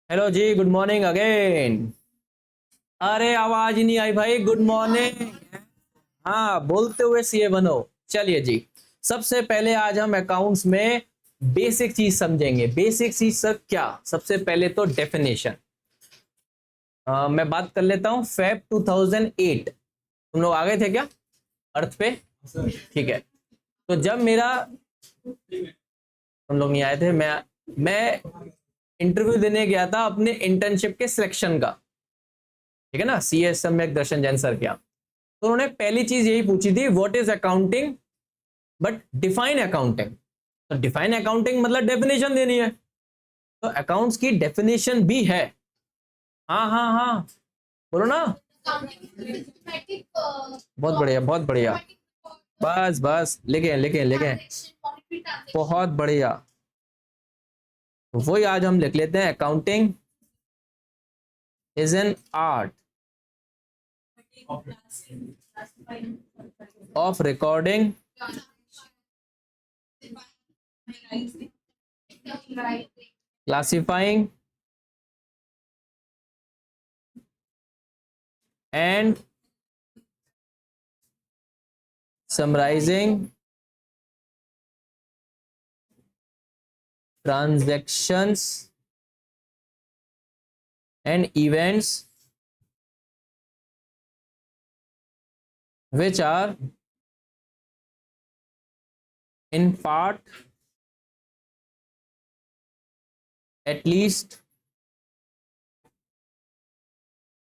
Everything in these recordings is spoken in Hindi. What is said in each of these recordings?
हेलो जी, गुड मॉर्निंग अगेन। अरे आवाज ही नहीं आई भाई, गुड मॉर्निंग। हाँ, बोलते हुए सीए बनो। चलिए जी, सबसे पहले आज हम अकाउंट्स में बेसिक चीज समझेंगे। बेसिक चीज सब क्या? सबसे पहले तो डेफिनेशन। मैं बात कर लेता हूं। फेब 2008 तुम लोग आ गए थे क्या अर्थ पे? ठीक है। तो जब मेरा, तुम लोग नहीं आए थे, मैं इंटरव्यू देने गया था अपने इंटर्नशिप के सिलेक्शन का, ठीक है ना, सीएस सम्यक दर्शन जैन सर क्या। तो उन्होंने पहली चीज यही पूछी थी, what is accounting, but define accounting. तो डिफाइन अकाउंटिंग मतलब डेफिनेशन देनी है। तो अकाउंट्स की डेफिनेशन भी है। हाँ हाँ हाँ, बोलो ना। बहुत बढ़िया, बहुत बढ़िया। बस बस, लिखे लिखे लिखे, बहुत बढ़िया। वही आज हम लिख लेते हैं। Accounting is an art of recording, classifying and summarizing transactions and events which are in part at least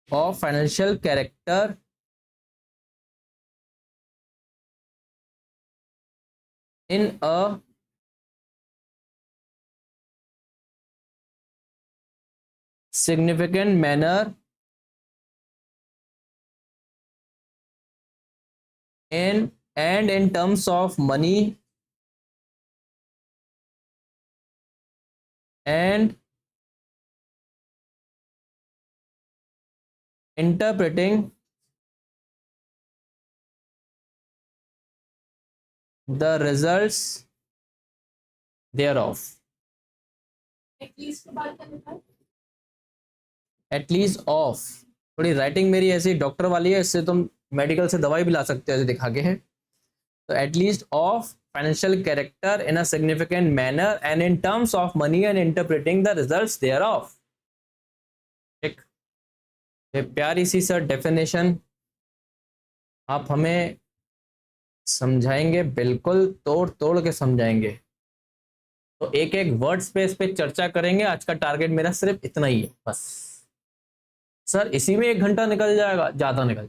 of financial character in a significant manner and in terms of money and interpreting the results thereof. At least of, थोड़ी राइटिंग मेरी ऐसी डॉक्टर वाली है, इससे तुम मेडिकल से दवाई भी ला सकते हो ऐसे दिखा के है। तो at least of financial character in a significant manner and in terms of money and interpreting the results thereof. एक प्यारी सी सर डेफिनेशन आप हमें समझाएंगे, बिल्कुल तोड़ तोड़ के समझाएंगे। तो एक एक वर्ड स्पेस पे चर्चा करेंगे। आज का टारगेट मेरा सिर्फ इतना ही है बस। सर इसी में 1 घंटा निकल जाएगा, ज्यादा निकल।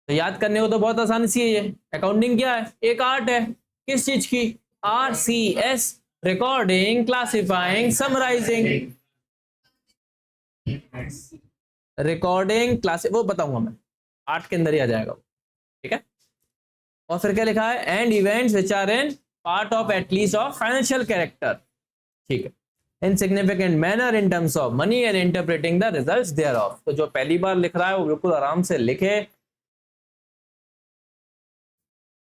तो याद करने को तो बहुत आसानी सी है ये। अकाउंटिंग क्या है? एक आर्ट है। किस चीज की? RCS, recording, classifying, summarising. Recording class वो बताऊंगा मैं, आर्ट के अंदर ही आ जाएगा, ठीक है। और फिर क्या लिखा है? And events which are in part of at least of financial character, ठीक है, in significant manner in terms of money and interpreting the results thereof. तो जो पहली बार लिख रहा है वो बिल्कुल आराम से लिखे।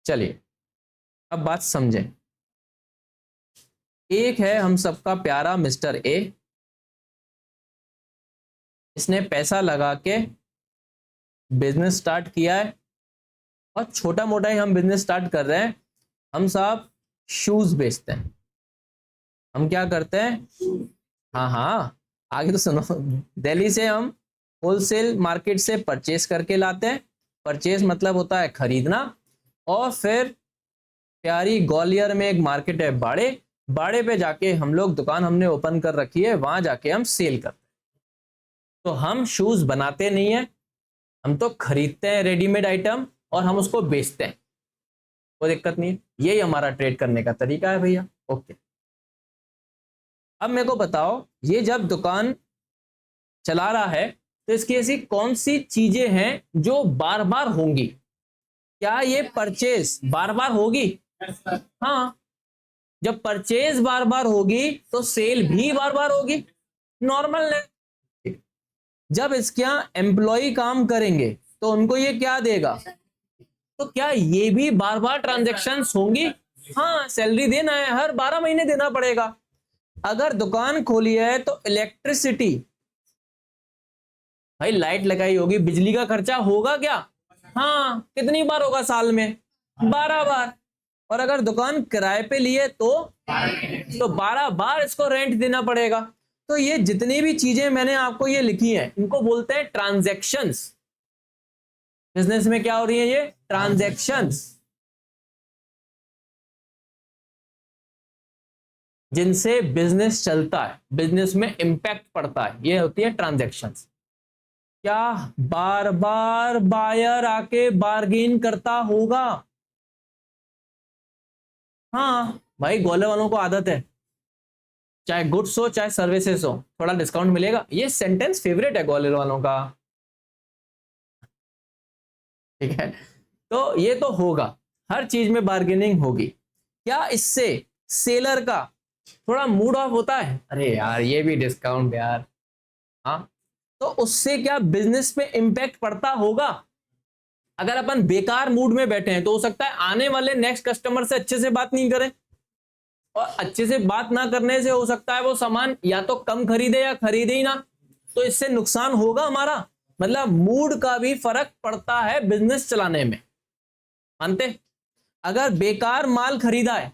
चलिए अब बात समझें। एक है हम सबका प्यारा मिस्टर ए, इसने पैसा लगा के बिजनेस स्टार्ट किया है। और छोटा मोटा ही हम बिजनेस स्टार्ट कर रहे हैं। हम साहब शूज बेचते हैं। हम क्या करते हैं? हाँ हाँ, आगे तो सुनो। दिल्ली से हम होलसेल मार्केट से परचेस करके लाते हैं। परचेस मतलब होता है खरीदना। और फिर प्यारी ग्वालियर में एक मार्केट है बाड़े, बाड़े पे जाके हम लोग दुकान हमने ओपन कर रखी है, वहां जाके हम सेल करते हैं। तो हम शूज बनाते नहीं है, हम तो खरीदते हैं रेडीमेड आइटम और हम उसको बेचते हैं, कोई दिक्कत नहीं है। यही हमारा ट्रेड करने का तरीका है भैया। ओके, अब मेरे को बताओ, ये जब दुकान चला रहा है तो इसकी ऐसी कौन सी चीजें हैं जो बार बार होंगी? क्या ये परचेज बार बार होगी? हाँ, जब परचेज बार बार होगी तो सेल भी बार बार होगी, नॉर्मल है। जब इसके यहाँ एम्प्लॉय काम करेंगे तो उनको ये क्या देगा? तो क्या ये भी बार बार ट्रांजेक्शन्स होंगी? हाँ, सैलरी देना है, हर 12 महीने देना पड़ेगा। अगर दुकान खोली है तो इलेक्ट्रिसिटी, भाई लाइट लगाई होगी, बिजली का खर्चा होगा क्या? हाँ, कितनी बार होगा साल में? 12 बार। और अगर दुकान किराए पे लिए तो 12 बार इसको रेंट देना पड़ेगा। तो ये जितनी भी चीजें मैंने आपको ये लिखी हैं, इनको बोलते हैं ट्रांजैक्शंस। बिजनेस में क्या हो रही है? ये ट्रांजैक्शंस, जिनसे बिजनेस चलता है, बिजनेस में इंपैक्ट पड़ता है, ये होती है ट्रांजैक्शंस। क्या बार बार बायर आके बार्गेन करता होगा? हाँ भाई, ग्वालियर वालों को आदत है, चाहे गुड्स हो चाहे सर्विसेज हो, थोड़ा डिस्काउंट मिलेगा। ये सेंटेंस फेवरेट है ग्वालियर वालों का, ठीक है। तो ये तो होगा, हर चीज में बार्गेनिंग होगी। क्या इससे सेलर का थोड़ा मूड ऑफ होता है? अरे यार ये भी डिस्काउंट यार, हाँ, तो उससे क्या बिजनेस पे इंपैक्ट पड़ता होगा? अगर अपन बेकार मूड में बैठे हैं तो हो सकता है आने वाले नेक्स्ट कस्टमर से अच्छे से बात नहीं करें, और अच्छे से बात ना करने से हो सकता है वो सामान या तो कम खरीदे या खरीदे ही ना, तो इससे नुकसान होगा हमारा। मतलब मूड का भी फर्क पड़ता है बिजनेस चलाने में, मानते? अगर बेकार माल खरीदा है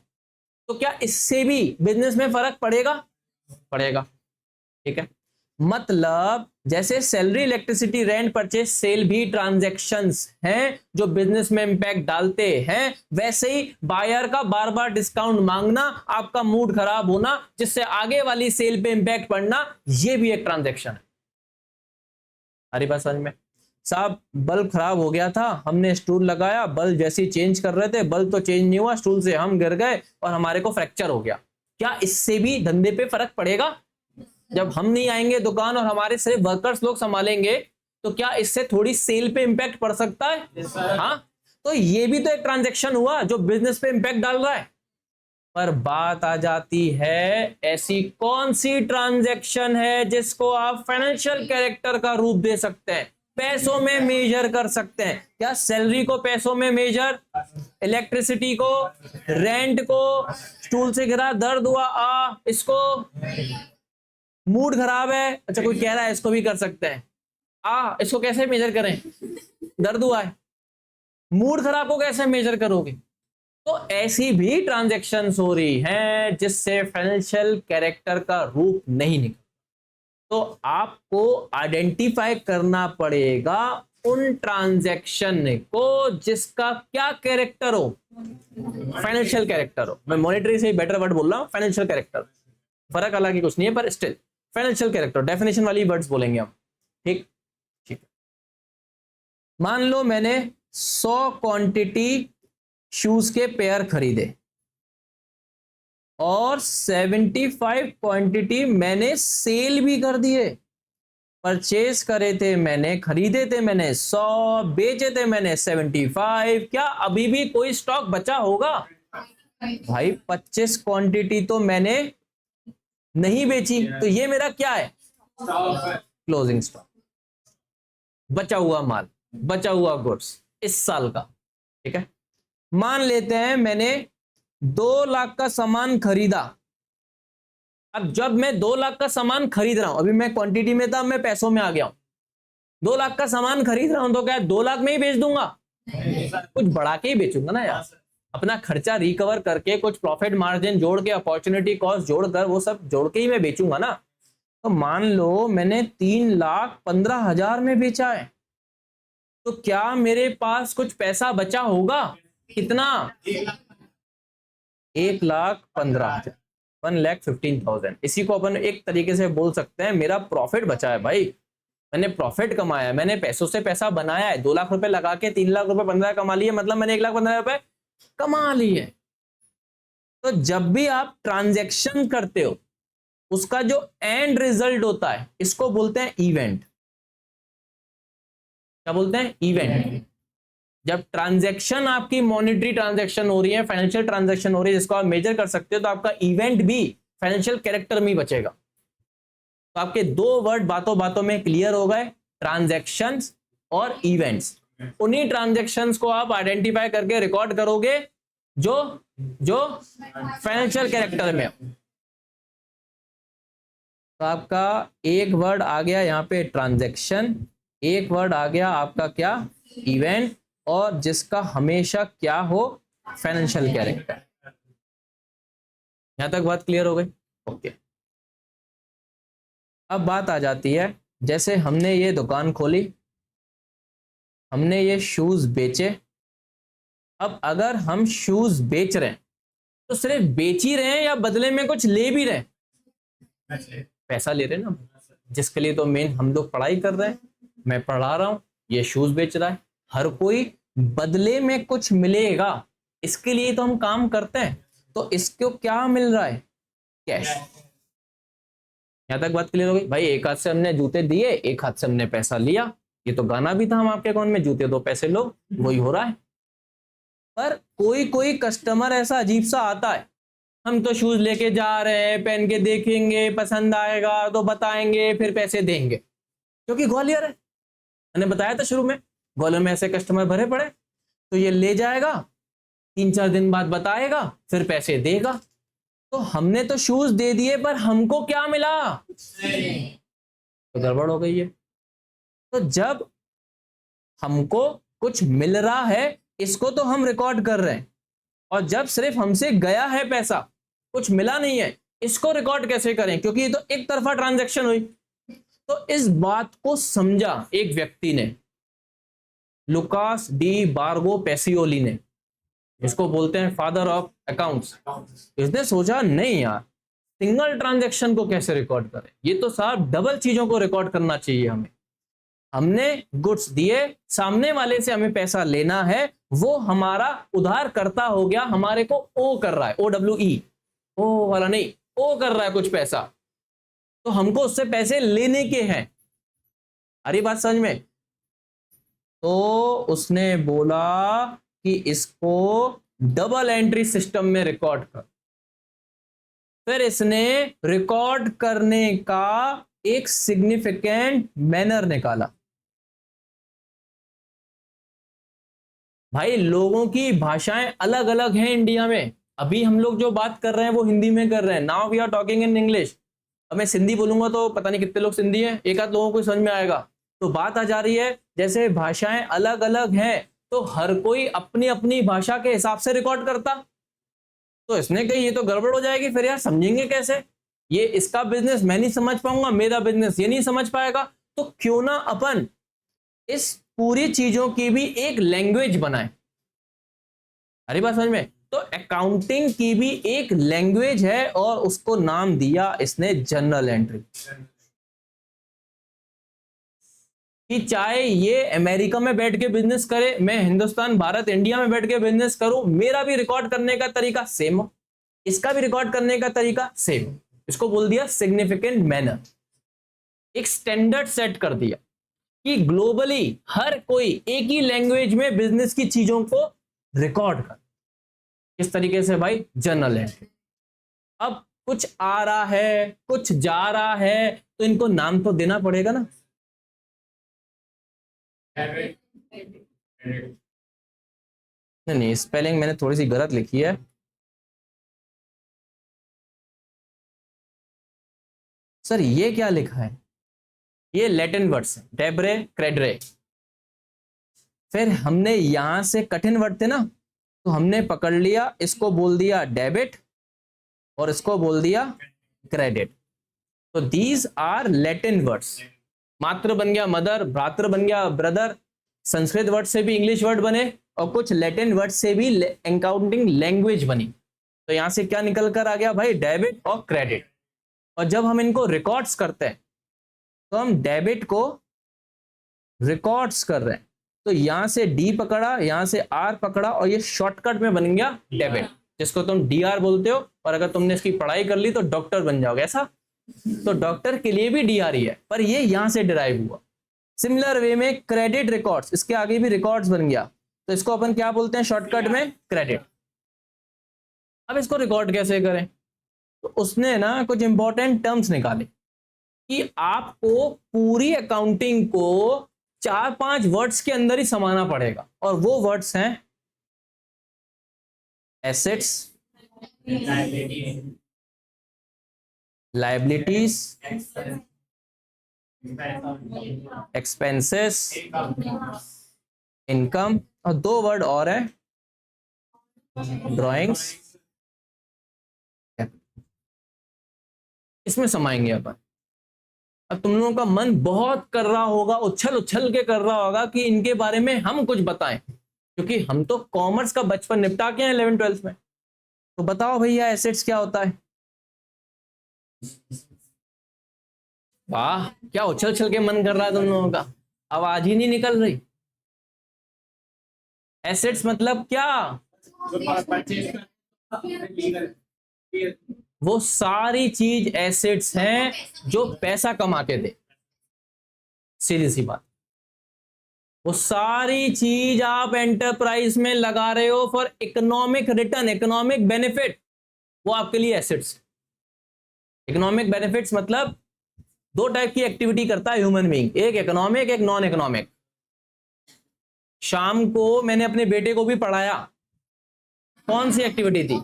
तो क्या इससे भी बिजनेस में फर्क पड़ेगा? पड़ेगा, ठीक है। मतलब जैसे salary, electricity, rent, purchase, sale भी ट्रांजैक्शंस हैं जो बिजनेस में इंपैक्ट डालते हैं, वैसे ही बायर का बार बार डिस्काउंट मांगना, आपका मूड खराब होना, जिससे आगे वाली सेल पे इंपैक्ट पड़ना, ये भी एक ट्रांजैक्शन है। हरी बात समझ में? साहब बल्ब खराब हो गया था, हमने स्टूल लगाया, बल्ब जैसे ही चेंज कर रहे थे, बल्ब तो चेंज नहीं हुआ, स्टूल से हम गिर गए और हमारे को फ्रैक्चर हो गया। क्या इससे भी धंधे पे फर्क पड़ेगा? जब हम नहीं आएंगे दुकान और हमारे सिर्फ वर्कर्स लोग संभालेंगे, तो क्या इससे थोड़ी सेल पे इंपैक्ट पड़ सकता है? हाँ, तो ये भी तो एक ट्रांजैक्शन हुआ जो बिजनेस पे इंपैक्ट डाल रहा है। पर बात आ जाती है, ऐसी कौन सी ट्रांजैक्शन है जिसको आप फाइनेंशियल कैरेक्टर का रूप दे सकते हैं, पैसों में मेजर कर सकते हैं? क्या सैलरी को पैसों में मेजर, इलेक्ट्रिसिटी को, रेंट को, स्टूल से गिरा दर्द हुआ इसको, मूड खराब है, अच्छा कोई कह रहा है इसको भी कर सकते हैं, इसको कैसे मेजर करें? दर्द हुआ है, मूड खराब को कैसे मेजर करोगे? तो ऐसी भी ट्रांजैक्शंस हो रही हैं जिससे फाइनेंशियल कैरेक्टर का रूप नहीं निकलता। तो आपको आइडेंटिफाई करना पड़ेगा उन ट्रांजैक्शन को जिसका क्या कैरेक्टर हो? फाइनेंशियल कैरेक्टर हो। मैं मॉनेटरी से बेटर वर्ड बोल रहा हूं, फाइनेंशियल कैरेक्टर, फर्क हालांकि कुछ नहीं है, पर स्टिल फाइनेंशियल कैरेक्टर, डेफिनेशन वाली वर्ड्स बोलेंगे हम, ठीक ठीक। मान लो मैंने 100 क्वांटिटी शूज के पेयर खरीदे और 75 क्वांटिटी मैंने सेल भी कर दिए। परचेज करे थे मैंने, खरीदे थे मैंने 100, बेचे थे मैंने 75, क्या अभी भी कोई स्टॉक बचा होगा? भाई 25 क्वांटिटी तो मैंने नहीं बेची, तो ये मेरा क्या है? क्लोजिंग स्टॉक, बचा हुआ माल, बचा हुआ गुड्स इस साल का, ठीक है। मान लेते हैं मैंने 2 लाख का सामान खरीदा। अब जब मैं 2 लाख का सामान खरीद रहा हूं, अभी मैं क्वांटिटी में था, मैं पैसों में आ गया हूं, 2 लाख का सामान खरीद रहा हूं, तो क्या 2 लाख में ही बेच दूंगा? कुछ बढ़ा के ही बेचूंगा ना यार, अपना खर्चा रिकवर करके, कुछ प्रॉफिट मार्जिन जोड़ के, अपॉर्चुनिटी कॉस्ट जोड़कर, वो सब जोड़ के ही मैं बेचूंगा ना। तो मान लो मैंने 3,15,000 में बेचा है, तो क्या मेरे पास कुछ पैसा बचा होगा? कितना? 1,15,000, 1,15,000। इसी को अपन एक तरीके से बोल सकते हैं मेरा प्रॉफिट बचा है भाई, मैंने प्रॉफिट कमाया है, मैंने पैसों से पैसा बनाया है। 2 लाख रुपए लगा के 3 लाख रुपए 15 कमा लिए, मतलब मैंने 1,15,000 रुपए कमा लिए। तो जब भी आप ट्रांजैक्शन करते हो उसका जो एंड रिजल्ट होता है इसको बोलते हैं इवेंट। क्या बोलते हैं? इवेंट। जब ट्रांजैक्शन आपकी मॉनेटरी ट्रांजैक्शन हो रही है, फाइनेंशियल ट्रांजैक्शन हो रही है जिसको आप मेजर कर सकते हो, तो आपका इवेंट भी फाइनेंशियल कैरेक्टर में ही बचेगा। तो आपके 2 वर्ड बातों बातों में क्लियर हो गए, ट्रांजैक्शंस और इवेंट्स। उन्हीं ट्रांजैक्शंस को आप आइडेंटिफाई करके रिकॉर्ड करोगे जो जो फाइनेंशियल कैरेक्टर में। तो आपका एक वर्ड आ गया यहाँ पे ट्रांजैक्शन, एक वर्ड आ गया आपका क्या? इवेंट, और जिसका हमेशा क्या हो? Financial character. यहां तक बात क्लियर हो गई? ओके। अब बात आ जाती है, जैसे हमने ये दुकान खोली, हमने ये शूज बेचे। अब अगर हम शूज बेच रहे हैं तो सिर्फ बेच ही रहे हैं या बदले में कुछ ले भी रहे हैं? पैसा ले रहे हैं ना, जिसके लिए तो मेन हम लोग पढ़ाई कर रहे हैं। मैं पढ़ा रहा हूं, ये शूज बेच रहा है, हर कोई बदले में कुछ मिलेगा, इसके लिए तो हम काम करते हैं। तो इसको क्या मिल रहा है? कैश। यहां तक बात क्लियर हो गई भाई? एक हाथ से हमने जूते दिए, एक हाथ से हमने पैसा लिया। ये तो गाना भी था हम आपके अकाउंट में जूते दो पैसे लो, वही हो रहा है। पर कोई कोई कस्टमर ऐसा अजीब सा आता है, हम तो शूज लेके जा रहे हैं, पहन के देखेंगे, पसंद आएगा तो बताएंगे, फिर पैसे देंगे। क्योंकि ग्वालियर है, मैंने बताया था शुरू में, ग्वालियर में ऐसे कस्टमर भरे पड़े। तो ये ले जाएगा, 3-4 दिन बाद बताएगा, फिर पैसे देगा। तो हमने तो शूज दे दिए पर हमको क्या मिला? तो गड़बड़ हो गई है। तो जब हमको कुछ मिल रहा है इसको तो हम रिकॉर्ड कर रहे हैं, और जब सिर्फ हमसे गया है पैसा, कुछ मिला नहीं है, इसको रिकॉर्ड कैसे करें? क्योंकि ये तो एक तरफा ट्रांजैक्शन हुई। तो इस बात को समझा एक व्यक्ति ने, लुकास डी बार्गो पैसियोली ने, इसको बोलते हैं फादर ऑफ अकाउंट्स। इसने सोचा नहीं यार, सिंगल ट्रांजैक्शन को कैसे रिकॉर्ड करें, ये तो साहब डबल चीजों को रिकॉर्ड करना चाहिए हमें। हमने गुड्स दिए, सामने वाले से हमें पैसा लेना है, वो हमारा उधार करता हो गया, हमारे को ओ कर रहा है, OWE, ओ वाला नहीं, ओ कर रहा है कुछ पैसा, तो हमको उससे पैसे लेने के हैं। अरे बात समझ में? तो उसने बोला कि इसको डबल एंट्री सिस्टम में रिकॉर्ड कर। फिर इसने रिकॉर्ड करने का एक सिग्निफिकेंट मैनर निकाला। भाई लोगों की भाषाएं अलग अलग हैं इंडिया में। अभी हम लोग जो बात कर रहे हैं वो हिंदी में कर रहे हैं, now we are talking in English. अब मैं सिंधी बोलूंगा तो पता नहीं कितने लोग सिंधी हैं, एक आध लोगों को समझ में आएगा। तो बात आ जा रही है, जैसे भाषाएं अलग अलग हैं तो हर कोई अपनी अपनी भाषा के हिसाब से रिकॉर्ड करता। तो इसने कही ये तो गड़बड़ हो जाएगी, फिर यार समझेंगे कैसे? ये इसका बिजनेस मैं नहीं समझ पाऊंगा, मेरा बिजनेस ये नहीं समझ पाएगा, तो क्यों ना अपन इस पूरी चीजों की भी एक लैंग्वेज बनाए। अरे बात समझ में? तो अकाउंटिंग की भी एक लैंग्वेज है और उसको नाम दिया इसने जर्नल एंट्री। कि चाहे ये अमेरिका में बैठ के बिजनेस करे, मैं हिंदुस्तान भारत इंडिया में बैठ के बिजनेस करूं, मेरा भी रिकॉर्ड करने का तरीका सेम हो, इसका भी रिकॉर्ड करने का तरीका सेम। इसको बोल दिया सिग्निफिकेंट मैनर। एक स्टैंडर्ड सेट कर दिया कि ग्लोबली हर कोई एक ही लैंग्वेज में बिजनेस की चीजों को रिकॉर्ड कर। किस तरीके से भाई? Journal entry. अब कुछ आ रहा है, कुछ जा रहा है, तो इनको नाम तो देना पड़ेगा ना। नहीं, स्पेलिंग मैंने थोड़ी सी गलत लिखी है। सर ये क्या लिखा है? ये लैटिन वर्ड्स है, डेब्रे क्रेडरे। फिर हमने यहां से कठिन वर्ड थे ना, तो हमने पकड़ लिया, इसको बोल दिया डेबिट और इसको बोल दिया क्रेडिट। तो दीज आर लैटिन वर्ड्स। मात्र बन गया मदर, भ्रातृ बन गया ब्रदर, संस्कृत वर्ड से भी इंग्लिश वर्ड बने और कुछ लैटिन वर्ड से भी अकाउंटिंग लैंग्वेज बनी। तो यहां से क्या निकल कर आ गया भाई, डेबिट और क्रेडिट। और जब हम इनको रिकॉर्ड्स करते हैं तो हम डेबिट को रिकॉर्ड्स कर रहे हैं, तो यहां से डी पकड़ा, यहां से आर पकड़ा, और ये शॉर्टकट में बन गया डेबिट, जिसको तुम डीआर बोलते हो। और अगर तुमने इसकी पढ़ाई कर ली तो डॉक्टर बन जाओगे, ऐसा। तो डॉक्टर के लिए भी डीआर ही है, पर ये यहां से डिराइव हुआ। सिमिलर वे में क्रेडिट रिकॉर्ड्स, इसके आगे भी रिकॉर्ड्स बन गया, तो इसको अपन क्या बोलते हैं शॉर्टकट में, क्रेडिट। अब इसको रिकॉर्ड कैसे करें, तो उसने ना कुछ इंपॉर्टेंट टर्म्स निकाले कि आपको पूरी अकाउंटिंग को 4-5 वर्ड्स के अंदर ही समाना पड़ेगा, और वो वर्ड्स हैं एसेट्स, लायबिलिटीज, एक्सपेंसेस, इनकम, और 2 वर्ड और है ड्राइंग्स। इसमें समाएंगे अपन। अब तुम लोगों का मन बहुत कर रहा होगा, उछल उछल के कर रहा होगा कि इनके बारे में हम कुछ बताएं, क्योंकि हम तो कॉमर्स का बचपन निपटा के हैं 11th-12th में। तो बताओ भैया एसेट्स क्या होता है। वाह, क्या उछल उछल के मन कर रहा है तुम लोगों का, आवाज ही नहीं निकल रही। एसेट्स मतलब क्या, वो सारी चीज एसेट्स हैं जो पैसा कमा के दे, सीधी सी बात। वो सारी चीज आप एंटरप्राइज में लगा रहे हो for economic return, economic benefit, वो आपके लिए एसेट्स। इकोनॉमिक बेनिफिट्स मतलब 2 टाइप की एक्टिविटी करता है ह्यूमन बीइंग, एक इकोनॉमिक, एक नॉन इकोनॉमिक। शाम को मैंने अपने बेटे को भी पढ़ाया, कौन सी एक्टिविटी थी,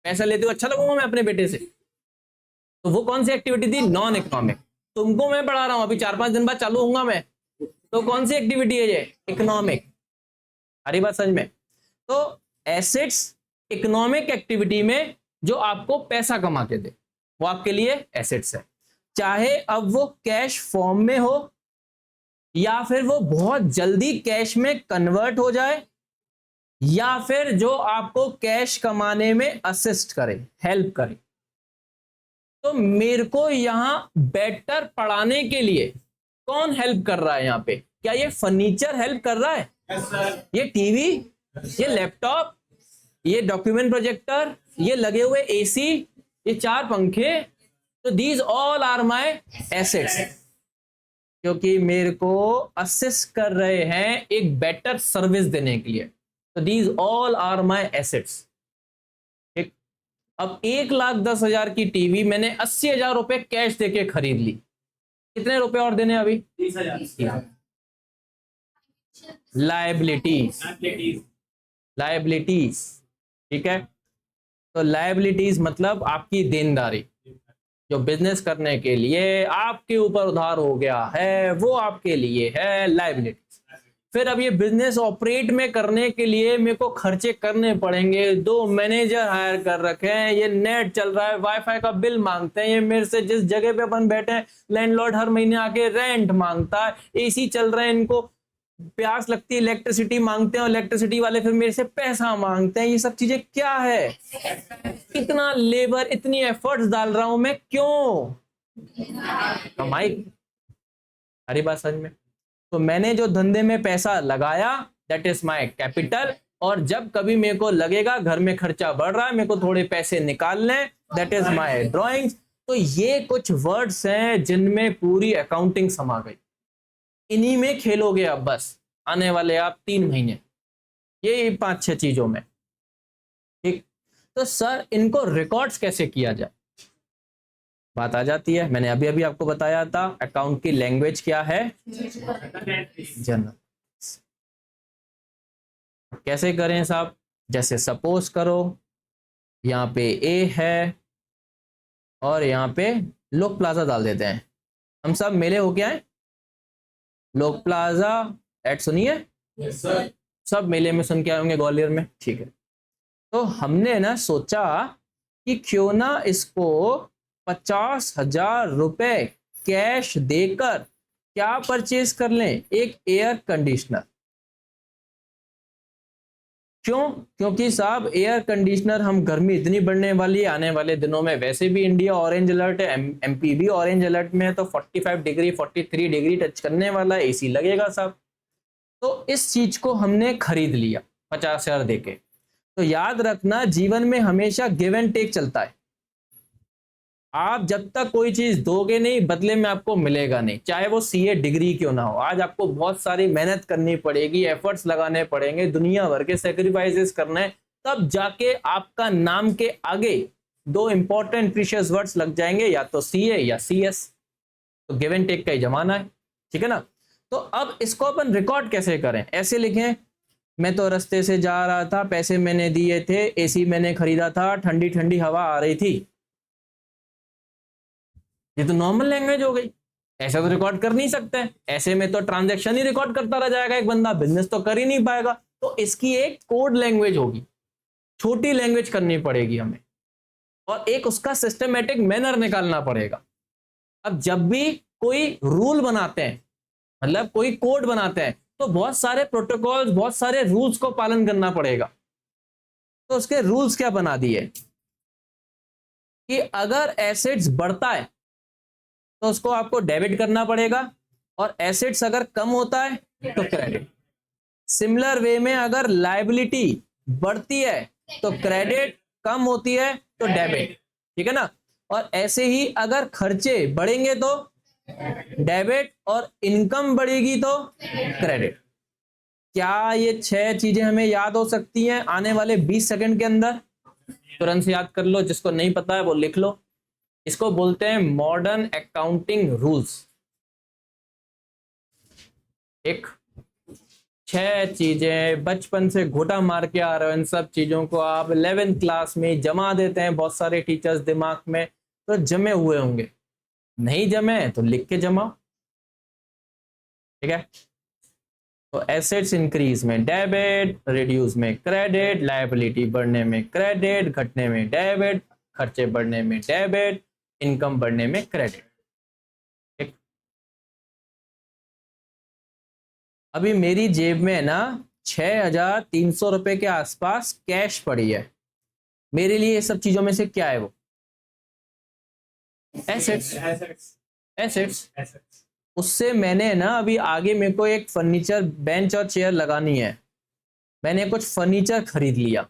पैसा लेते हुए अच्छा लगूंगा मैं अपने बेटे से, तो वो कौन सी एक्टिविटी थी, नॉन इकोनॉमिक। तुमको मैं पढ़ा रहा हूं, अभी 4-5 दिन बाद चालू होऊंगा मैं, तो कौन सी एक्टिविटी है ये, इकोनॉमिक। हरी बात समझ में। तो एसेट्स इकोनॉमिक एक्टिविटी में जो आपको पैसा कमा के दे, वो आपके लिए एसेट्स है। चाहे अब वो कैश फॉर्म में हो, या फिर वो बहुत जल्दी कैश में कन्वर्ट हो जाए, या फिर जो आपको कैश कमाने में असिस्ट करे, हेल्प करे। तो मेरे को यहां बेटर पढ़ाने के लिए कौन हेल्प कर रहा है यहां पे, क्या ये फर्नीचर हेल्प कर रहा है, ये टीवी, ये लैपटॉप, ये डॉक्यूमेंट प्रोजेक्टर, ये लगे हुए एसी, ये 4 पंखे, तो these all are my assets, क्योंकि मेरे को असिस्ट कर रहे हैं एक बेटर सर्विस देने के लिए। तो these all are my assets. ठीक, अब 1,10,000 की टीवी मैंने 80,000 रुपए कैश देके खरीद ली, कितने रुपए और देने अभी, 30,000। लायबिलिटीज, लायबिलिटीज, ठीक है। तो लायबिलिटीज मतलब आपकी देनदारी, जो बिजनेस करने के लिए आपके ऊपर उधार हो गया है, वो आपके लिए है लायबिलिटीज। फिर अब ये बिजनेस ऑपरेट में करने के लिए मेरे को खर्चे करने पड़ेंगे, 2 मैनेजर हायर कर रखे हैं, ये नेट चल रहा है, वाईफाई का बिल मांगते हैं, ये मेरे से जिस जगह पे अपन बैठे हैं लैंडलॉर्ड हर महीने आके रेंट मांगता है, एसी चल रहे हैं, इनको प्यास लगती है इलेक्ट्रिसिटी मांगते हैं, और इलेक्ट्रिसिटी वाले फिर मेरे से पैसा मांगते हैं। ये सब चीजें क्या है, इतना लेबर, इतनी एफर्ट्स डाल रहा हूं मैं, क्यों, कमाई। अरे बात समझ में। तो मैंने जो धंधे में पैसा लगाया दैट इज माय कैपिटल, और जब कभी मेरे को लगेगा घर में खर्चा बढ़ रहा है, मेरे को थोड़े पैसे निकालने, दैट इज माय ड्राइंग्स। तो ये कुछ वर्ड्स हैं जिनमें पूरी अकाउंटिंग समा गई, इन्हीं में खेलोगे अब बस आने वाले आप 3 महीने, ये 5-6 चीजों में। ठीक, तो सर इनको रिकॉर्ड्स कैसे किया जाए, बात आ जाती है। मैंने अभी अभी आपको बताया था अकाउंट की लैंग्वेज क्या है, जनरल। कैसे करें साहब, जैसे सपोज करो यहाँ पे ए है और यहाँ पे लोक प्लाजा डाल देते हैं, हम सब मेले होके आए, लोक प्लाजा एड सुनिए, यस सर। सब मेले में सुन के आए होंगे ग्वालियर में, ठीक है। तो हमने ना सोचा कि क्यों ना इसको 50,000 रुपए कैश देकर क्या परचेज कर लें, एक एयर कंडीशनर। क्यों? क्योंकि साहब एयर कंडीशनर, हम गर्मी इतनी बढ़ने वाली है आने वाले दिनों में, वैसे भी इंडिया ऑरेंज अलर्ट है, एमपी भी ऑरेंज अलर्ट में है, तो 45 डिग्री 43 डिग्री टच करने वाला है, एसी लगेगा साहब। तो इस चीज को हमने खरीद लिया 50,000 देके। तो याद रखना, जीवन में हमेशा गिव एंड टेक चलता है। आप जब तक कोई चीज दोगे नहीं, बदले में आपको मिलेगा नहीं, चाहे वो सीए डिग्री क्यों ना हो। आज आपको बहुत सारी मेहनत करनी पड़ेगी, एफर्ट्स लगाने पड़ेंगे, दुनिया भर के सेक्रीफाइसेस करना है, तब जाके आपका नाम के आगे दो इंपॉर्टेंट प्रीशियस वर्ड्स लग जाएंगे, या तो सीए या सीएस। तो गिव एंड टेक का ही जमाना है, ठीक है ना। तो अब इसको अपन रिकॉर्ड कैसे करें? ऐसे लिखें, मैं तो रास्ते से जा रहा था, पैसे मैंने दिए थे, एसी मैंने खरीदा था, ठंडी ठंडी हवा आ रही थी। ये तो नॉर्मल लैंग्वेज हो गई, ऐसा तो रिकॉर्ड कर नहीं सकते। ऐसे में तो ट्रांजैक्शन ही रिकॉर्ड करता रह जाएगा एक बंदा, बिजनेस तो कर ही नहीं पाएगा। तो इसकी एक कोड लैंग्वेज होगी, छोटी लैंग्वेज करनी पड़ेगी हमें, और एक उसका सिस्टमेटिक मैनर निकालना पड़ेगा। अब जब भी कोई रूल बनाते हैं, मतलब कोई कोड बनाते हैं, तो बहुत सारे प्रोटोकॉल्स, बहुत सारे रूल्स को पालन करना पड़ेगा। तो उसके रूल्स क्या बना दिए कि अगर एसेट्स बढ़ता है तो उसको आपको डेबिट करना पड़ेगा, और एसेट्स अगर कम होता है तो क्रेडिट। सिमिलर वे में अगर लायबिलिटी बढ़ती है तो क्रेडिट, कम होती है तो डेबिट, ठीक है ना। और ऐसे ही अगर खर्चे बढ़ेंगे तो डेबिट, और इनकम बढ़ेगी तो क्रेडिट। क्या ये 6 चीजें हमें याद हो सकती हैं आने वाले 20 सेकंड के अंदर? तुरंत से याद कर लो, जिसको नहीं पता है वो लिख लो। इसको बोलते हैं मॉडर्न अकाउंटिंग रूल्स। एक 6 चीजें बचपन से घोटा मार के आ रहे हो, इन सब चीजों को आप 11th क्लास में जमा देते हैं बहुत सारे टीचर्स दिमाग में, तो जमे हुए होंगे। नहीं जमे तो लिख के जमाओ, ठीक है। तो एसेट्स इंक्रीज में डेबिट, रिड्यूस में क्रेडिट, लायबिलिटी बढ़ने में क्रेडिट, घटने में डेबिट, खर्चे बढ़ने में डेबिट, इनकम बढ़ने में क्रेडिट। अभी मेरी जेब में ना 6,300 रुपए के आसपास कैश पड़ी है। मेरे लिए ये सब चीजों में से क्या है वो? एसेट्स। एसेट्स। उससे मैंने ना अभी आगे मेरे को एक फर्नीचर बेंच और चेयर लगानी है, मैंने कुछ फर्नीचर खरीद लिया।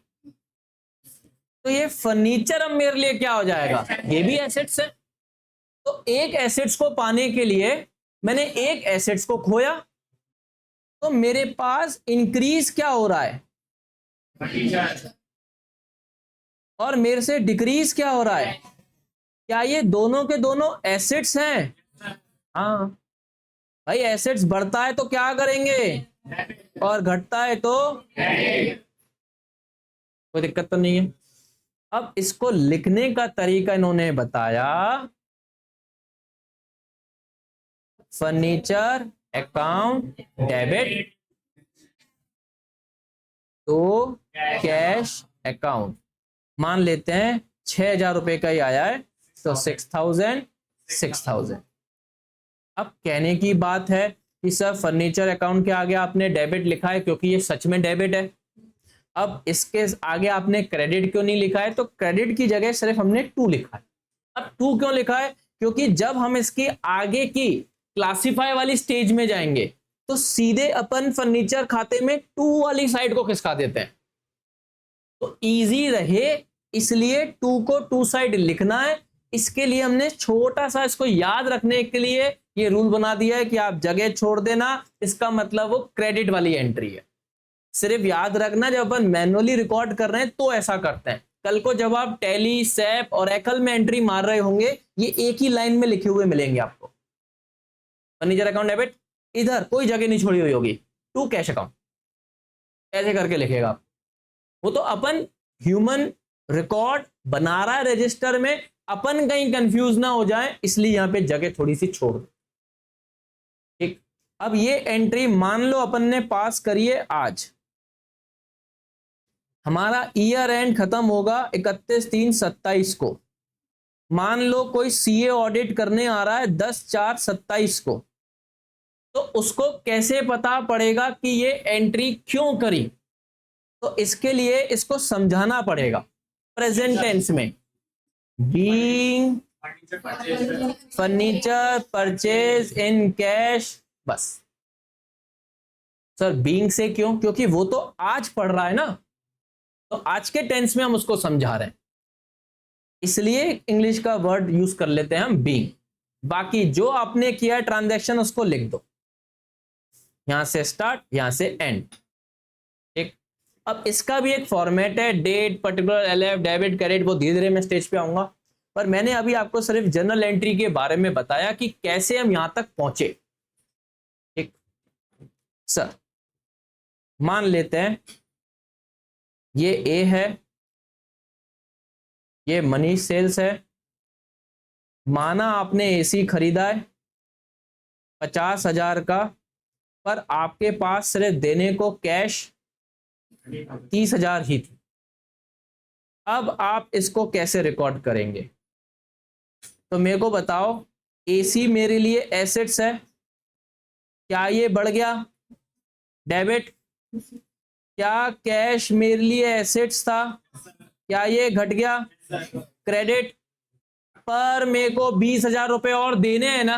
तो ये फर्नीचर अब मेरे लिए क्या हो जाएगा? ये भी एसेट्स है। तो एक एसेट्स को पाने के लिए मैंने एक एसेट्स को खोया, तो मेरे पास इंक्रीज क्या हो रहा है? और मेरे से डिक्रीज क्या हो रहा है? क्या ये दोनों के दोनों एसेट्स हैं? हाँ भाई, एसेट्स बढ़ता है तो क्या करेंगे, और घटता है तो कोई दिक्कत तो नहीं है। अब इसको लिखने का तरीका इन्होंने बताया, फर्नीचर अकाउंट डेबिट तो कैश अकाउंट। मान लेते हैं 6,000 रुपए का ही आया है, तो 6,000। अब कहने की बात है कि सर फर्नीचर अकाउंट के आगे आपने डेबिट लिखा है क्योंकि ये सच में डेबिट है। अब इसके आगे आपने क्रेडिट क्यों नहीं लिखा है? तो क्रेडिट की जगह सिर्फ हमने 2 लिखा है। अब 2 क्यों लिखा है? क्योंकि जब हम इसकी आगे की क्लासिफाई वाली स्टेज में जाएंगे तो सीधे अपन फर्नीचर खाते में 2 वाली साइड को खिसका देते हैं, तो इजी रहे इसलिए 2 को 2 साइड लिखना है। इसके लिए हमने छोटा सा इसको याद रखने के लिए ये रूल बना दिया है कि आप जगह छोड़ देना, इसका मतलब वो क्रेडिट वाली एंट्री है। सिर्फ याद रखना, जब अपन मैनुअली रिकॉर्ड कर रहे हैं तो ऐसा करते हैं, कल को जब आप टैली, सैप और एकल में एंट्री मार रहे होंगे, ये एक ही लाइन में लिखे हुए मिलेंगे आपको। फर्नीचर अकाउंट डेबिट, इधर कोई जगह नहीं छोड़ी हुई होगी, 2 कैश अकाउंट, ऐसे करके लिखेगा आप। वो तो अपन ह्यूमन रिकॉर्ड बना रहा है रजिस्टर में, अपन कहीं कंफ्यूज ना हो जाए इसलिए यहां पे जगह थोड़ी सी छोड़ दो, ठीक। अब ये एंट्री मान लो अपन ने पास करिए आज, हमारा ईयर एंड खत्म होगा 31/3/27 को। मान लो कोई सीए ऑडिट करने आ रहा है 10/4/27 को, तो उसको कैसे पता पड़ेगा कि ये एंट्री क्यों करी? तो इसके लिए इसको समझाना पड़ेगा प्रेजेंट टेंस में। Being furniture purchase in cash, बस। सर बीइंग से क्यों? क्योंकि वो तो आज पढ़ रहा है ना, तो आज के टेंस में हम उसको समझा रहे हैं, इसलिए इंग्लिश का वर्ड यूज कर लेते हैं हम बीइंग। बाकी जो आपने किया ट्रांजैक्शन उसको लिख दो, यहां से स्टार्ट यहां से एंड। ठीक, अब इसका भी एक फॉर्मेट है, date particular LF debit credit, वो धीरे धीरे मैं स्टेज पे आऊंगा, पर मैंने अभी आपको सिर्फ जर्नल एंट्री के बारे में बताया कि कैसे हम यहां तक पहुंचे। ठीक सर, मान लेते हैं ये ए है, ये मनी सेल्स है, माना आपने एसी खरीदा है 50,000 का, पर आपके पास सिर्फ देने को कैश 30,000 ही थी। अब आप इसको कैसे रिकॉर्ड करेंगे? तो मेरे को बताओ, एसी मेरे लिए एसेट्स है, क्या ये बढ़ गया डेबिट? क्या कैश मेरे लिए एसेट्स था, क्या ये घट गया क्रेडिट? पर मेरे को 20,000 रुपए और देने हैं ना,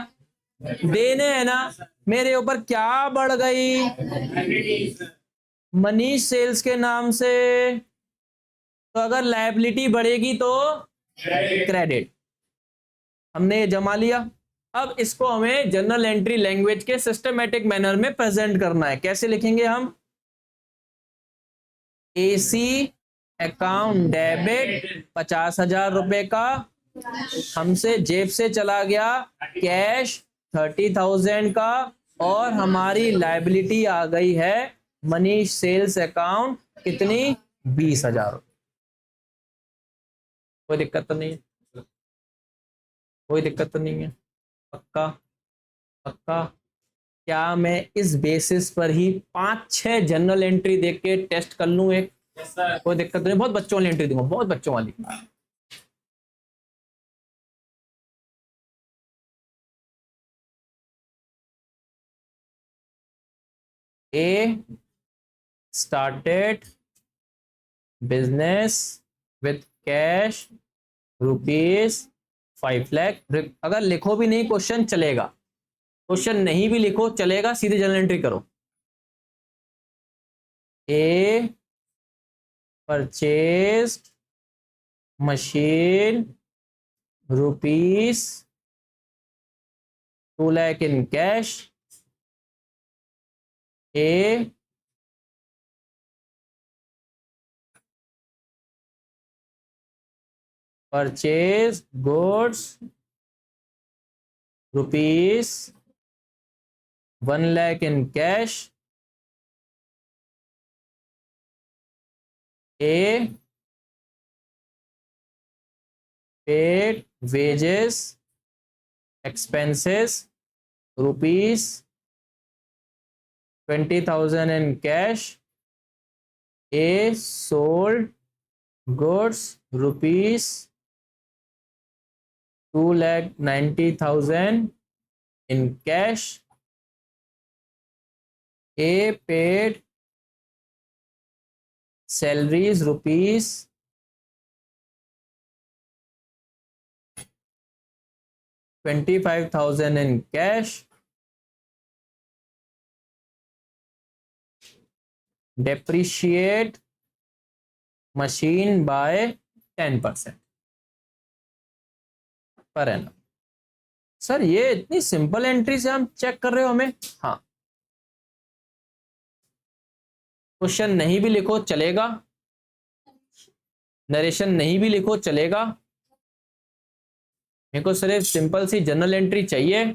देने हैं ना, मेरे ऊपर क्या बढ़ गई? मनी सेल्स के नाम से। तो अगर लायबिलिटी बढ़ेगी तो क्रेडिट, हमने ये जमा लिया। अब इसको हमें जनरल एंट्री लैंग्वेज के सिस्टमेटिक मैनर में प्रेजेंट करना है। कैसे लिखेंगे हम? एसी अकाउंट डेबिट 50,000 रुपए का, हमसे जेब से चला गया कैश 30,000 का, और हमारी लायबिलिटी आ गई है मनी सेल्स अकाउंट कितनी? 20,000। कोई दिक्कत तो नहीं है? कोई दिक्कत तो नहीं है? पक्का? पक्का? क्या मैं इस बेसिस पर ही 5-6 जनरल एंट्री देख के टेस्ट कर लूं एक? कोई दिक्कत नहीं, बहुत बच्चों वाली एंट्री दूंगा, बहुत बच्चों वाली। A started business with cash ₹5 lakh. अगर लिखो भी नहीं क्वेश्चन चलेगा, क्वेश्चन नहीं भी लिखो चलेगा, सीधे जनरल एंट्री करो। A purchased machine ₹2 lakh in cash. A purchase goods ₹1 lakh in cash. A paid wages expenses ₹20,000 in cash। A sold goods ₹2,90,000 in cash। A paid salaries ₹25,000 in cash। Depreciate machine by 10% per annum. Sir ये इतनी सिंपल एंट्री से हम चेक कर रहे हो हमें? हाँ, क्वेश्चन नहीं भी लिखो चलेगा, नरेशन नहीं भी लिखो चलेगा, मेरे को सिर्फ सिंपल सी जनरल एंट्री चाहिए।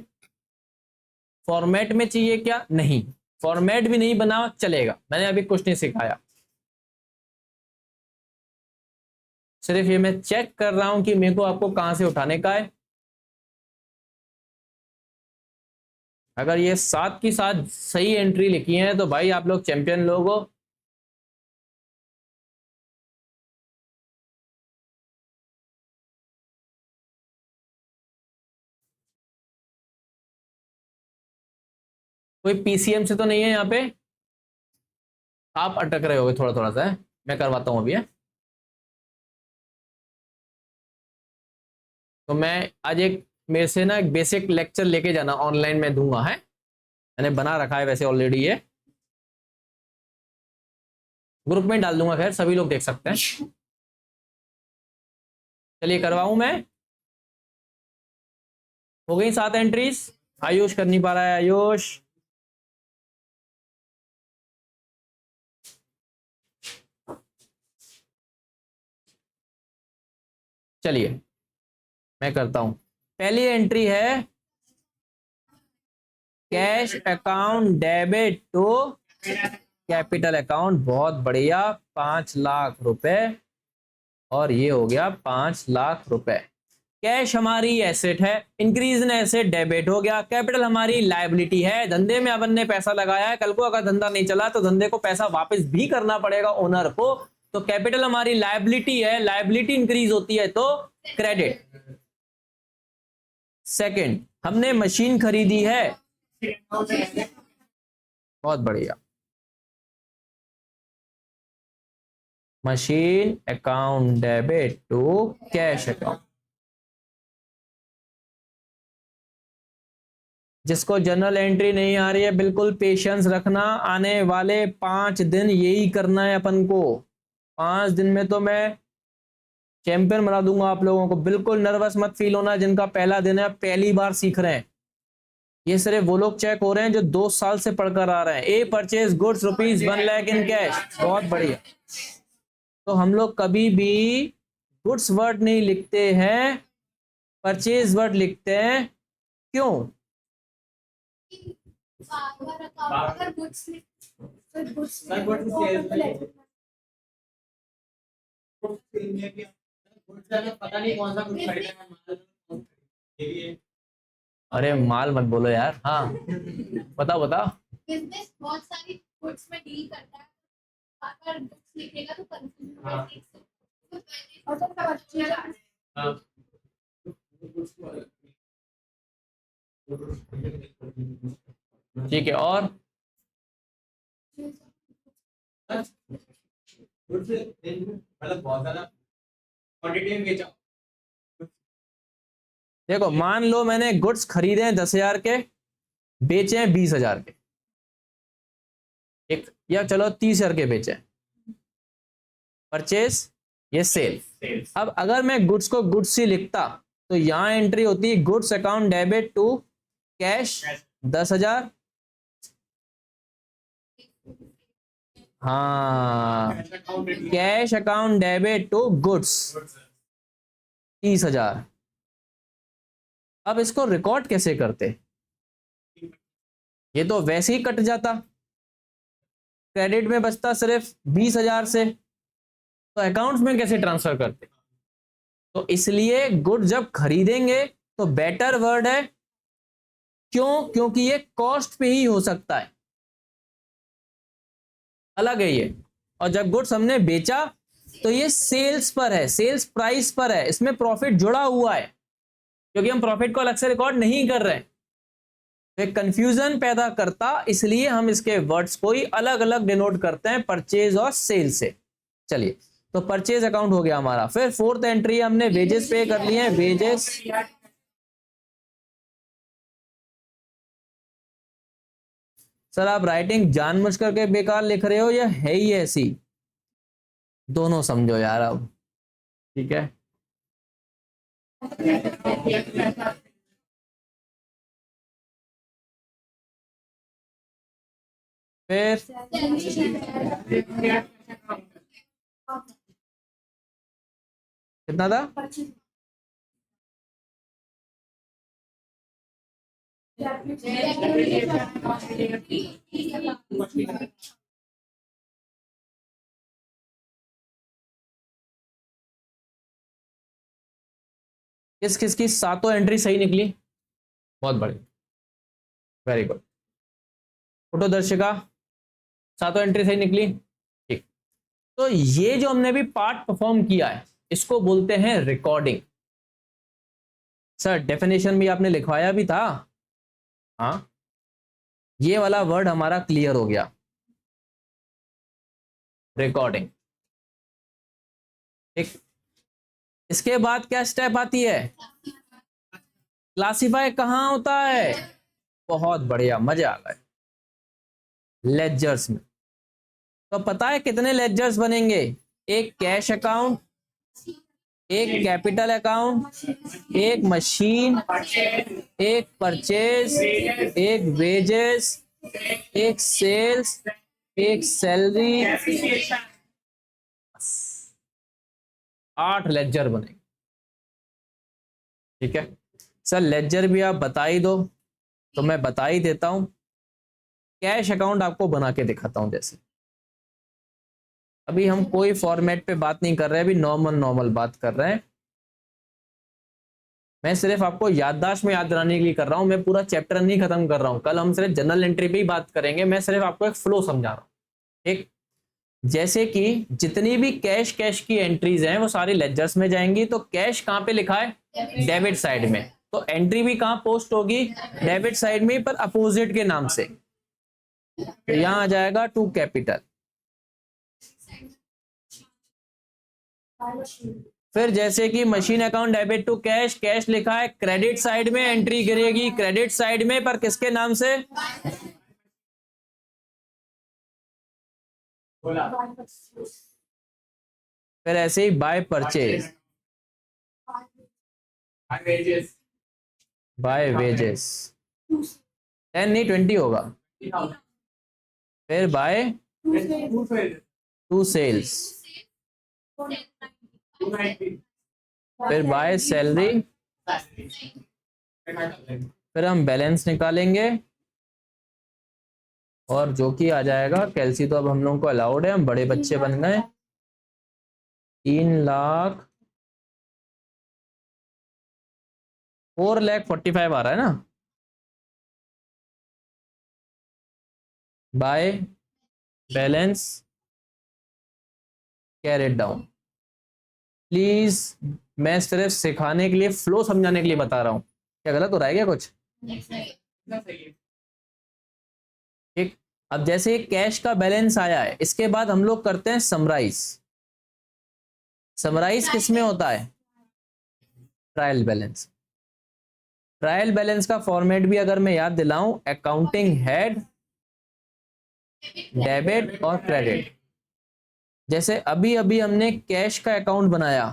फॉर्मेट में चाहिए क्या? नहीं, फॉर्मेट भी नहीं बना चलेगा, मैंने अभी कुछ नहीं सिखाया, सिर्फ ये मैं चेक कर रहा हूं कि मेरे को आपको कहां से उठाने का है। अगर ये साथ की साथ सही एंट्री लिखी है तो भाई आप लोग चैंपियन लोग हो। कोई पीसीएम से तो नहीं है यहाँ पे? आप अटक रहे होगे थोड़ा थोड़ा सा, है? मैं करवाता हूँ अभी, है? तो मैं आज एक मेरे से ना एक बेसिक लेक्चर लेके जाना, ऑनलाइन में दूंगा, है? मैंने बना रखा है वैसे ऑलरेडी, ये ग्रुप में डाल दूंगा, खैर सभी लोग देख सकते हैं। चलिए करवाऊं मैं। हो गई 7 एंट्रीज। आयुष कर नहीं पा रहा है, आयुष। चलिए मैं करता हूं। पहली एंट्री है cash account debit to capital account. बहुत बढ़िया, 5 लाख रुपए। और ये हो गया 5 लाख रुपए। कैश हमारी एसेट है, इंक्रीज इन एसेट डेबिट हो गया। कैपिटल हमारी लायबिलिटी है, धंधे में अपन ने पैसा लगाया है, कल को अगर धंधा नहीं चला तो धंधे को पैसा वापस भी करना पड़ेगा ओनर को। तो कैपिटल हमारी लायबिलिटी है, लायबिलिटी इंक्रीज होती है तो क्रेडिट। सेकंड, हमने मशीन खरीदी है। बहुत बढ़िया, machine account debit to cash account. जिसको जनरल एंट्री नहीं आ रही है, बिल्कुल पेशेंस रखना, आने वाले 5 दिन यही करना है अपन को। 5 दिन में तो मैं चैंपियन बना दूंगा आप लोगों को। बिल्कुल नर्वस मत फील होना, जिनका पहला दिन है, पहली बार सीख रहे हैं। ये सिर्फ वो लोग चेक हो रहे हैं जो 2 साल से पढ़कर आ रहे हैं। A purchase goods ₹1 lakh in cash. बहुत बढ़िया। तो हम लोग कभी भी गुड्स वर्ड नहीं लिखते हैं, परचेज वर्ड लिखते हैं। क्यों? पता नहीं कौन सा कुछ खरीदा है। अरे माल मत बोलो यार। हाँ बताओ बताओ। बिजनेस बहुत सारी गुड्स में डील करता है, अगर गुड्स लिखेगा तो कंफ्यूजन हो ठीक है, और मतलब बहुत ज्यादा क्वांटिटी में बेचा। देखो, मान लो मैंने गुड्स खरीदे हैं 10,000 के, बेचे हैं 20,000 के, एक या चलो 30,000 के बेचे। परचेज, ये सेल। अब अगर मैं गुड्स को गुड्स ही लिखता तो यहां एंट्री होती है goods account debit to cash 10,000। हाँ, cash account debit to goods 30,000। अब इसको रिकॉर्ड कैसे करते? ये तो वैसे ही कट जाता, क्रेडिट में बचता सिर्फ 20,000 से, तो अकाउंट्स में कैसे ट्रांसफर करते? तो इसलिए गुड जब खरीदेंगे तो बेटर वर्ड है। क्यों? क्योंकि ये कॉस्ट पे ही हो सकता है, अलग है ये। और जब गुड्स हमने बेचा तो ये सेल्स पर है, सेल्स प्राइस पर है, इसमें प्रॉफिट जुड़ा हुआ है, क्योंकि हम प्रॉफिट को अलग से रिकॉर्ड नहीं कर रहे हैं। तो एक कंफ्यूजन पैदा करता, इसलिए हम इसके वर्ड्स को ही अलग अलग डिनोट करते हैं, परचेज और सेल से। चलिए, तो परचेज अकाउंट हो गया हमारा। फिर फोर्थ एंट्री हमने वेजेस पे कर लिए हैं, वेजेस। सर आप राइटिंग जानबूझ करके बेकार लिख रहे हो या है ही ऐसी? दोनों समझो यार अब, ठीक है? फिर कितना था? किस किस की सातों एंट्री सही निकली? बहुत बढ़िया, वेरी गुड। फोटो दर्शिका, सातों एंट्री सही निकली, ठीक। तो ये जो हमने भी पार्ट परफॉर्म किया है, इसको बोलते हैं रिकॉर्डिंग। सर डेफिनेशन भी आपने लिखवाया भी था। हाँ, ये वाला वर्ड हमारा क्लियर हो गया। रिकॉर्डिंग। ठीक, इसके बाद क्या स्टेप आती है? क्लासिफाई कहाँ होता है? बहुत बढ़िया, मजा आ गए। लेजर्स में। तो पता है कितने लेजर्स बनेंगे? एक कैश अकाउंट, एक कैपिटल अकाउंट, एक मशीन, एक परचेज, एक वेजेस, एक सेल्स, एक सैलरी। 8 लेजर बनेंगे। ठीक है सर, लेजर भी आप बता ही दो तो मैं बता ही देता हूं। कैश अकाउंट आपको बना के दिखाता हूं। जैसे अभी हम कोई फॉर्मेट पे बात नहीं कर रहे, अभी नॉर्मल बात कर रहे हैं। मैं सिर्फ आपको याददाश्त में याद दिलाने के लिए कर रहा हूं, मैं पूरा चैप्टर नहीं खत्म कर रहा हूं। कल हम सिर्फ जनरल एंट्री पे ही बात करेंगे, मैं सिर्फ आपको एक फ्लो समझा रहा हूं। ठीक, जैसे कि जितनी भी कैश की एंट्रीज हैं वो सारी लेजर्स में जाएंगी। तो कैश कहां पे लिखा है? डेबिट साइड में। तो एंट्री भी कहां पोस्ट होगी? डेबिट साइड में, पर अपोजिट के नाम से। तो यहां आ जाएगा टू कैपिटल। फिर जैसे कि machine account debit to cash, cash लिखा है क्रेडिट साइड में, एंट्री गिरेगी क्रेडिट साइड में, पर किसके नाम से? फिर ऐसे ही बाय परचेज, बाय वेजेस, 10 नहीं 20 होगा। फिर बाय टू सेल्स, फिर बाय सैलरी। फिर हम बैलेंस निकालेंगे और जो कि आ जाएगा कैलसी। तो अब हम लोगों को अलाउड है, हम बड़े बच्चे बन गए। 4,45,000 आ रहा है ना, by balance carried down. Please मैं सिर्फ सिखाने के लिए, फ्लो समझाने के लिए बता रहा हूं। क्या गलत हो रहा है क्या कुछ? ठीक, अब जैसे कैश का बैलेंस आया है, इसके बाद हम लोग करते हैं समराइज। समराइज किस में होता है? Trial balance. ट्रायल बैलेंस का फॉर्मेट भी अगर मैं याद दिलाऊं, अकाउंटिंग हेड, डेबिट और क्रेडिट। जैसे अभी अभी हमने कैश का अकाउंट बनाया,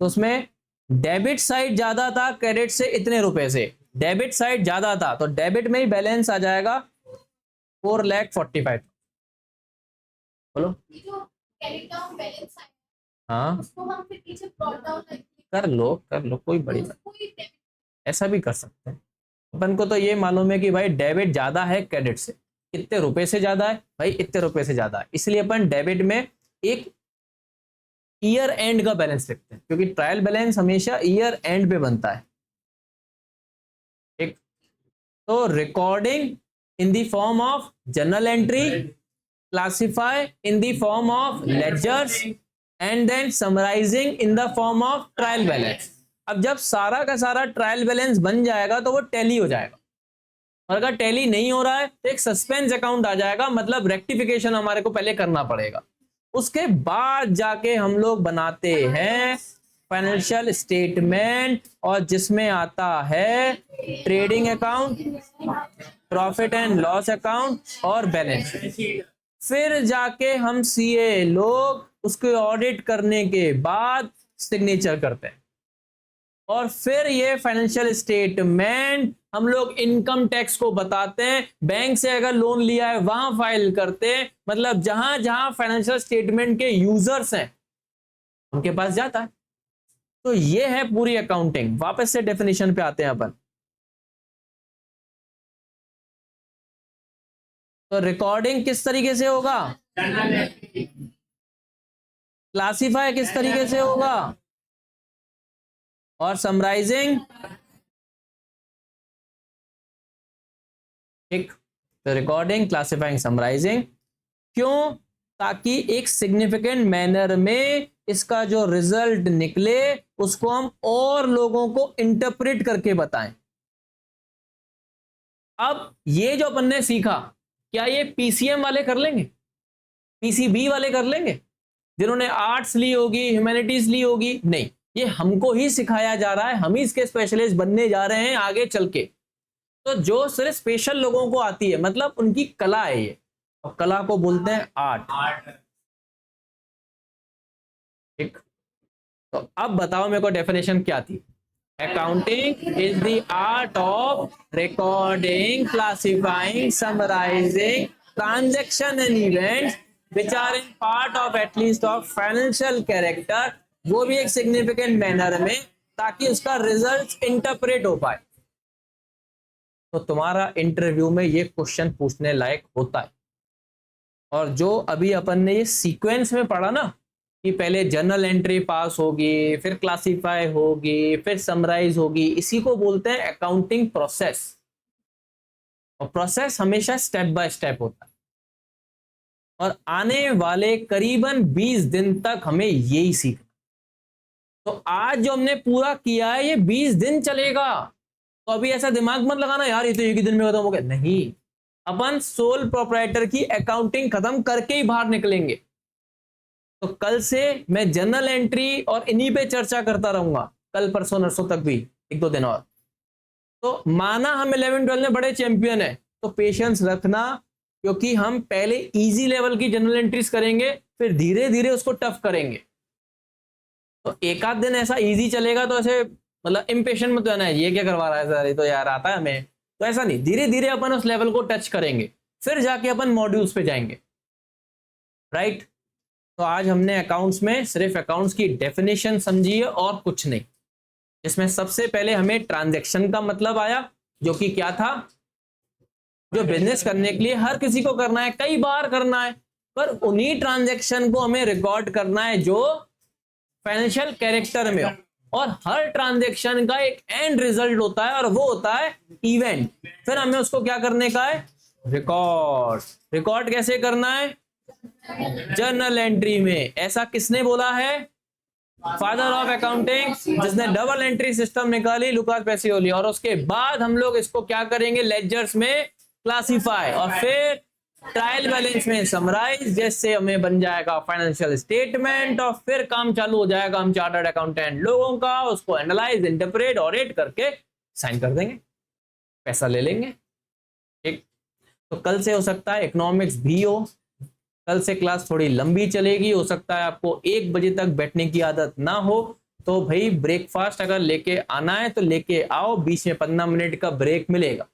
तो उसमें डेबिट साइड ज्यादा था क्रेडिट से इतने रुपए से। डेबिट साइड ज्यादा था तो डेबिट में ही बैलेंस आ जाएगा 4,45,000। बोलो। हाँ कर लो कोई बड़ी बात, ऐसा भी कर सकते हैं। अपन को तो ये मालूम है कि भाई डेबिट ज्यादा है क्रेडिट से। कितने रुपए से ज्यादा है? भाई इतने रुपए से ज्यादा है। इसलिए अपन डेबिट में एक ईयर एंड का बैलेंस लिखते हैं, क्योंकि ट्रायल बैलेंस हमेशा ईयर एंड पे बनता है। ठीक, तो recording in the form of journal entry, classify in the form of ledgers, and then summarising in the form of trial balance. अब जब सारा का सारा ट्रायल बैलेंस बन जाएगा तो वो टैली हो जाएगा, और अगर टैली नहीं हो रहा है तो एक सस्पेंस अकाउंट आ जाएगा, मतलब रेक्टिफिकेशन हमारे को पहले करना पड़ेगा। उसके बाद जाके हम लोग बनाते हैं फाइनेंशियल स्टेटमेंट, और जिसमें आता है trading account, profit and loss account और बैलेंस। फिर जाके हम सीए लोग उसके ऑडिट करने के बाद सिग्नेचर करते हैं, और फिर ये फाइनेंशियल स्टेटमेंट हम लोग इनकम टैक्स को बताते हैं। बैंक से अगर लोन लिया है वहां फाइल करते हैं, मतलब जहां जहां फाइनेंशियल स्टेटमेंट के यूजर्स हैं उनके पास जाता है। तो ये है पूरी अकाउंटिंग। वापस से डेफिनेशन पे आते हैं अपन। तो रिकॉर्डिंग किस तरीके से होगा? क्लासिफाई किस तरीके से होगा? और समराइजिंग। ठीक, तो रिकॉर्डिंग, क्लासिफाइंग, समराइजिंग। क्यों? ताकि एक सिग्निफिकेंट मैनर में इसका जो रिजल्ट निकले उसको हम और लोगों को इंटरप्रेट करके बताएं। अब ये जो अपन ने सीखा, क्या ये पीसीएम वाले कर लेंगे? पीसीबी वाले कर लेंगे? जिन्होंने आर्ट्स ली होगी, ह्यूमैनिटीज ली होगी, नहीं, ये हमको ही सिखाया जा रहा है, हम ही इसके स्पेशलिस्ट बनने जा रहे हैं आगे चल के। तो जो सिर्फ स्पेशल लोगों को आती है, मतलब उनकी कला है ये, और कला को बोलते हैं आर्ट। ठीक, तो अब बताओ मेरे को डेफिनेशन क्या थी। Accounting is the art of recording, classifying, summarising transaction and events which are in part of at least of financial character, वो भी एक significant manner में, ताकि उसका रिजल्ट इंटरप्रेट हो पाए। तो तुम्हारा इंटरव्यू में ये क्वेश्चन पूछने लायक होता है। और जो अभी अपन ने ये सीक्वेंस में पढ़ा ना, कि पहले जर्नल एंट्री पास होगी, फिर क्लासीफाई होगी, फिर समराइज होगी, इसी को बोलते हैं अकाउंटिंग प्रोसेस। और प्रोसेस हमेशा स्टेप बाय स्टेप होता है, और आने वाले करीबन 20 दिन तक हमें यही सीखना। तो आज जो हमने पूरा किया है ये 20 दिन चलेगा। तो अभी ऐसा दिमाग मत लगाना यार ये तो एक ही दिन में खत्म हो गया, नहीं, अपन सोल प्रोप्राइटर की अकाउंटिंग खत्म करके ही बाहर निकलेंगे। तो कल से मैं जर्नल एंट्री और इन्हीं पे चर्चा करता रहूंगा, कल परसों नरसों तक भी, 1-2 दिन और। तो माना हम 11-12 में बड़े चैंपियन है, तो पेशेंस रखना, क्योंकि हम पहले इजी लेवल की जनरल एंट्रीज करेंगे, फिर धीरे धीरे उसको टफ करेंगे। तो एक आध दिन ऐसा इजी चलेगा तो ऐसे मतलब इम्पेशेंट मत होना है, ये क्या करवा रहा है सर, ये तो यार आता है हमें, तो ऐसा नहीं, धीरे धीरे अपन उस लेवल को टच करेंगे, फिर जाके अपन मॉड्यूल्स पे जाएंगे, राइट। तो आज हमने अकाउंट्स में सिर्फ अकाउंट्स की डेफिनेशन समझी है और कुछ नहीं। इसमें सबसे पहले हमें ट्रांजैक्शन का मतलब आया, जो कि क्या था, जो बिजनेस करने के लिए हर किसी को करना है, कई बार करना है, पर उन्हीं ट्रांजैक्शन को हमें रिकॉर्ड करना है जो फाइनेंशियल कैरेक्टर में हो। और हर ट्रांजैक्शन का एक एंड रिजल्ट होता है, और वो होता है इवेंट। फिर हमें उसको क्या करने का है, रिकॉर्ड। रिकॉर्ड कैसे करना है, जर्नल एंट्री में। ऐसा किसने बोला है, फादर ऑफ अकाउंटिंग, जिसने डबल एंट्री सिस्टम निकाली, लुकास पेसियोली। और उसके बाद हम लोग इसको क्या करेंगे, लेजर्स में क्लासीफाई, और फिर ट्रायल बैलेंस में समराइज, जैसे हमें बन जाएगा फाइनेंशियल स्टेटमेंट, और फिर काम चालू हो जाएगा हम चार्टर्ड अकाउंटेंट लोगों का, उसको एनालाइज, इंटरप्रेट, ऑडिट करके साइन कर देंगे, पैसा ले लेंगे। ठीक, तो कल से हो सकता है इकोनॉमिक्स भी हो, कल से क्लास थोड़ी लंबी चलेगी, हो सकता है आपको 1 बजे तक बैठने की आदत ना हो, तो भाई ब्रेकफास्ट अगर लेके आना है तो लेके आओ, बीच में 15 मिनट का ब्रेक मिलेगा।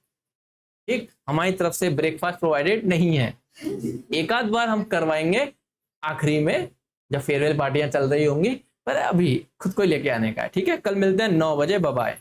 ठीक, हमारी तरफ से ब्रेकफास्ट प्रोवाइडेड नहीं है, एक आध बार हम करवाएंगे आखिरी में जब फेयरवेल पार्टियां चल रही होंगी, पर अभी खुद को लेके आने का है। ठीक है, कल मिलते हैं 9 बजे, बाय बाय।